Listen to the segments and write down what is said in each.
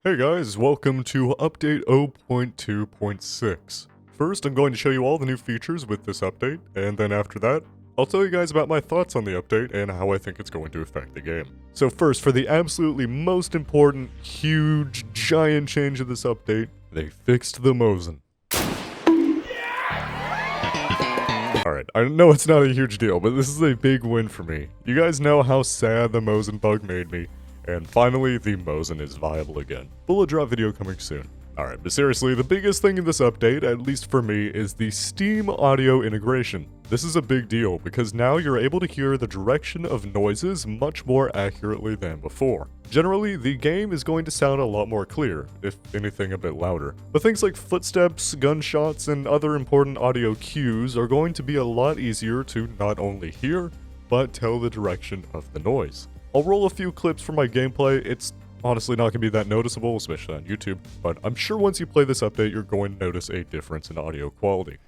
Hey guys, welcome to update 0.2.6. First, I'm going to show you all the new features with this update, and then after that, I'll tell you guys about my thoughts on the update and how I think it's going to affect the game. So first, for the absolutely most important, huge, giant change of this update, they fixed the Mosin. Alright, I know it's not a huge deal, but this is a big win for me. You guys know how sad the Mosin bug made me, and finally, the Mosin is viable again. Bullet drop video coming soon. Alright, but seriously, the biggest thing in this update, at least for me, is the Steam audio integration. This is a big deal because now you're able to hear the direction of noises much more accurately than before. Generally, the game is going to sound a lot more clear, if anything a bit louder. But things like footsteps, gunshots, and other important audio cues are going to be a lot easier to not only hear, but tell the direction of the noise. I'll roll a few clips from my gameplay. It's honestly not going to be that noticeable, especially on YouTube, but I'm sure once you play this update, you're going to notice a difference in audio quality.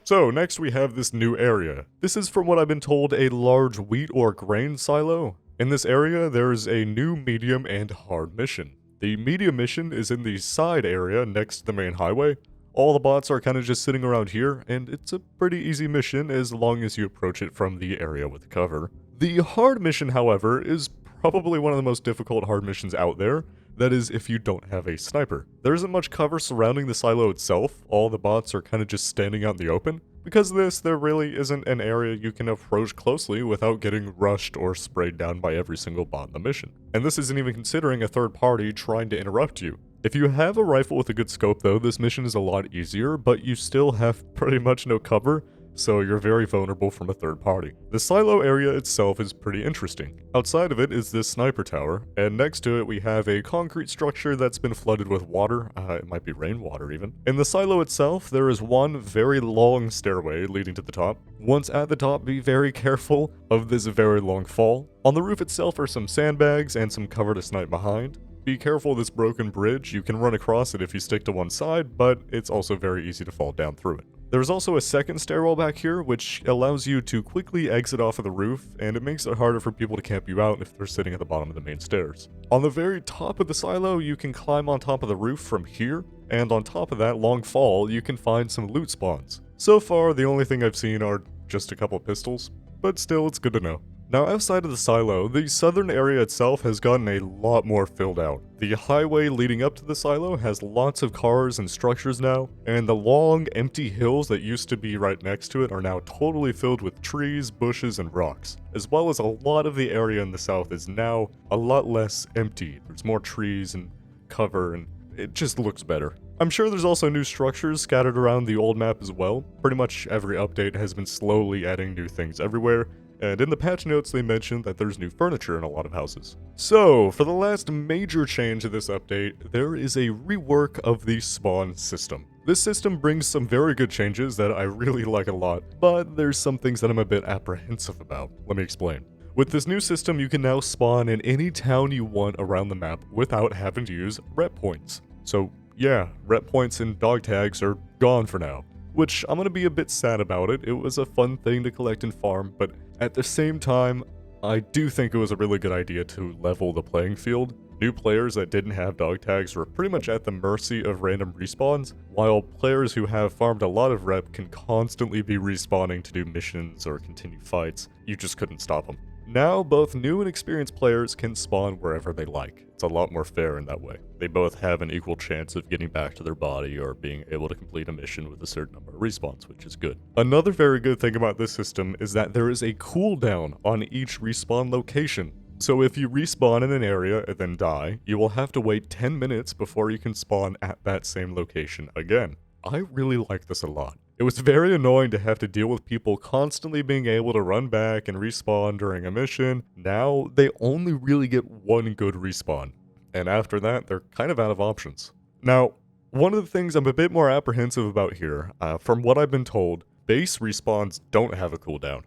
So, next we have this new area. This is, from what I've been told, a large wheat or grain silo. In this area, there is a new medium and hard mission. The medium mission is in the side area next to the main highway. All the bots are kind of just sitting around here, and it's a pretty easy mission as long as you approach it from the area with cover. The hard mission, however, is probably one of the most difficult hard missions out there. That is, if you don't have a sniper. There isn't much cover surrounding the silo itself, all the bots are kind of just standing out in the open. Because of this, there really isn't an area you can approach closely without getting rushed or sprayed down by every single bot in the mission. And this isn't even considering a third party trying to interrupt you. If you have a rifle with a good scope though, this mission is a lot easier, but you still have pretty much no cover, so you're very vulnerable from a third party. The silo area itself is pretty interesting. Outside of it is this sniper tower, and next to it we have a concrete structure that's been flooded with water, it might be rainwater even. In the silo itself, there is one very long stairway leading to the top. Once at the top, be very careful of this very long fall. On the roof itself are some sandbags and some cover to snipe behind. Be careful of this broken bridge, you can run across it if you stick to one side, but it's also very easy to fall down through it. There's also a second stairwell back here, which allows you to quickly exit off of the roof, and it makes it harder for people to camp you out if they're sitting at the bottom of the main stairs. On the very top of the silo, you can climb on top of the roof from here, and on top of that long fall, you can find some loot spawns. So far, the only thing I've seen are just a couple pistols, but still, it's good to know. Now, outside of the silo, the southern area itself has gotten a lot more filled out. The highway leading up to the silo has lots of cars and structures now, and the long, empty hills that used to be right next to it are now totally filled with trees, bushes, and rocks. As well as a lot of the area in the south is now a lot less empty. There's more trees and cover, and it just looks better. I'm sure there's also new structures scattered around the old map as well. Pretty much every update has been slowly adding new things everywhere, and in the patch notes they mentioned that there's new furniture in a lot of houses. So, for the last major change of this update, there is a rework of the spawn system. This system brings some very good changes that I really like a lot, but there's some things that I'm a bit apprehensive about. Let me explain. With this new system, you can now spawn in any town you want around the map without having to use rep points. So yeah, rep points and dog tags are gone for now. Which, I'm gonna be a bit sad about it. It was a fun thing to collect and farm, but at the same time, I do think it was a really good idea to level the playing field. New players that didn't have dog tags were pretty much at the mercy of random respawns, while players who have farmed a lot of rep can constantly be respawning to do missions or continue fights. You just couldn't stop them. Now, both new and experienced players can spawn wherever they like. It's a lot more fair in that way. They both have an equal chance of getting back to their body or being able to complete a mission with a certain number of respawns, which is good. Another very good thing about this system is that there is a cooldown on each respawn location. So if you respawn in an area and then die, you will have to wait 10 minutes before you can spawn at that same location again. I really like this a lot. It was very annoying to have to deal with people constantly being able to run back and respawn during a mission. Now, they only really get one good respawn, and after that, they're kind of out of options. Now, one of the things I'm a bit more apprehensive about here, from what I've been told, base respawns don't have a cooldown.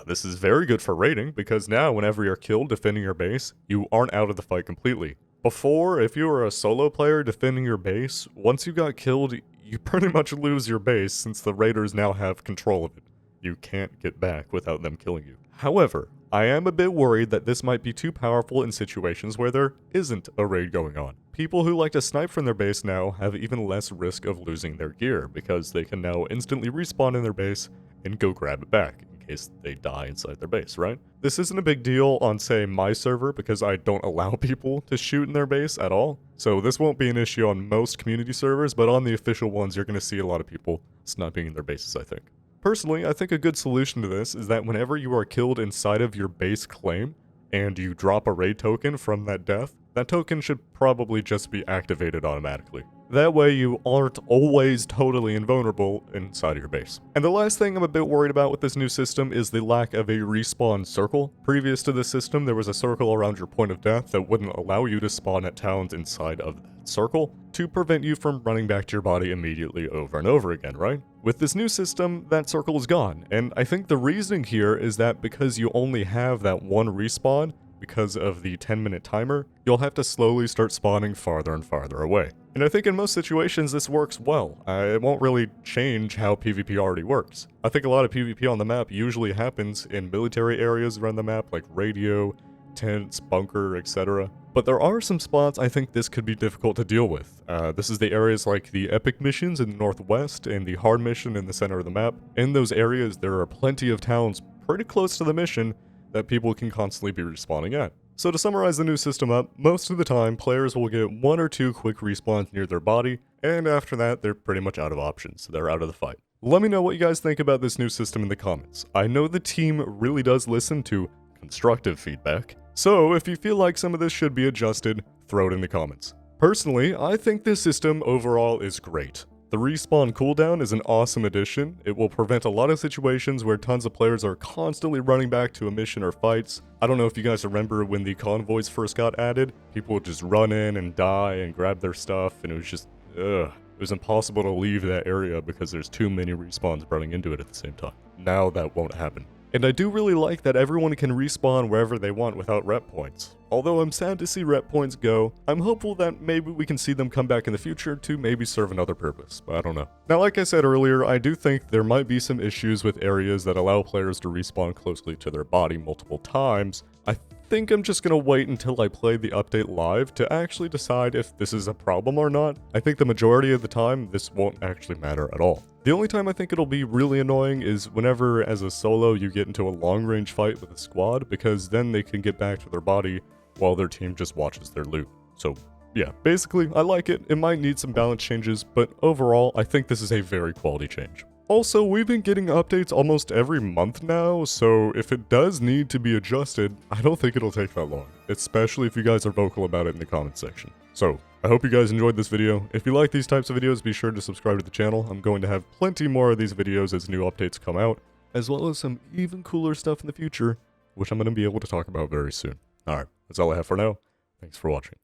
This is very good for raiding, because now whenever you're killed defending your base, you aren't out of the fight completely. Before, if you were a solo player defending your base, once you got killed, you pretty much lose your base since the raiders now have control of it. You can't get back without them killing you. However, I am a bit worried that this might be too powerful in situations where there isn't a raid going on. People who like to snipe from their base now have even less risk of losing their gear, because they can now instantly respawn in their base and go grab it back in case they die inside their base, right? This isn't a big deal on, say, my server, because I don't allow people to shoot in their base at all. So this won't be an issue on most community servers, but on the official ones, you're going to see a lot of people sniping in their bases, I think. Personally, I think a good solution to this is that whenever you are killed inside of your base claim, and you drop a raid token from that death, that token should probably just be activated automatically. That way you aren't always totally invulnerable inside of your base. And the last thing I'm a bit worried about with this new system is the lack of a respawn circle. Previous to this system, there was a circle around your point of death that wouldn't allow you to spawn at towns inside of that circle to prevent you from running back to your body immediately over and over again, right? With this new system, that circle is gone, and I think the reasoning here is that because you only have that one respawn, because of the 10-minute timer, you'll have to slowly start spawning farther and farther away. And I think in most situations this works well. It won't really change how PvP already works. I think a lot of PvP on the map usually happens in military areas around the map, like radio, tents, bunker, etc. But there are some spots I think this could be difficult to deal with. This is the areas like the epic missions in the northwest and the hard mission in the center of the map. In those areas, there are plenty of towns pretty close to the mission that people can constantly be respawning at. So to summarize the new system up, most of the time players will get 1 or 2 quick respawns near their body, and after that they're pretty much out of options, they're out of the fight. Let me know what you guys think about this new system in the comments. I know the team really does listen to constructive feedback, so if you feel like some of this should be adjusted, throw it in the comments. Personally, I think this system overall is great. The respawn cooldown is an awesome addition. It will prevent a lot of situations where tons of players are constantly running back to a mission or fights. I don't know if you guys remember when the convoys first got added, people would just run in and die and grab their stuff, and it was just, ugh. It was impossible to leave that area because there's too many respawns running into it at the same time. Now that won't happen. And I do really like that everyone can respawn wherever they want without rep points. Although I'm sad to see rep points go, I'm hopeful that maybe we can see them come back in the future to maybe serve another purpose, but I don't know. Now, like I said earlier, I do think there might be some issues with areas that allow players to respawn closely to their body multiple times. I think I'm just gonna wait until I play the update live to actually decide if this is a problem or not. I think the majority of the time, this won't actually matter at all. The only time I think it'll be really annoying is whenever, as a solo, you get into a long-range fight with a squad, because then they can get back to their body while their team just watches their loot. So, yeah, basically, I like it. It might need some balance changes, but overall, I think this is a very quality change. Also, we've been getting updates almost every month now, so if it does need to be adjusted, I don't think it'll take that long, especially if you guys are vocal about it in the comment section. So, I hope you guys enjoyed this video. If you like these types of videos, be sure to subscribe to the channel. I'm going to have plenty more of these videos as new updates come out, as well as some even cooler stuff in the future, which I'm going to be able to talk about very soon. Alright, that's all I have for now. Thanks for watching.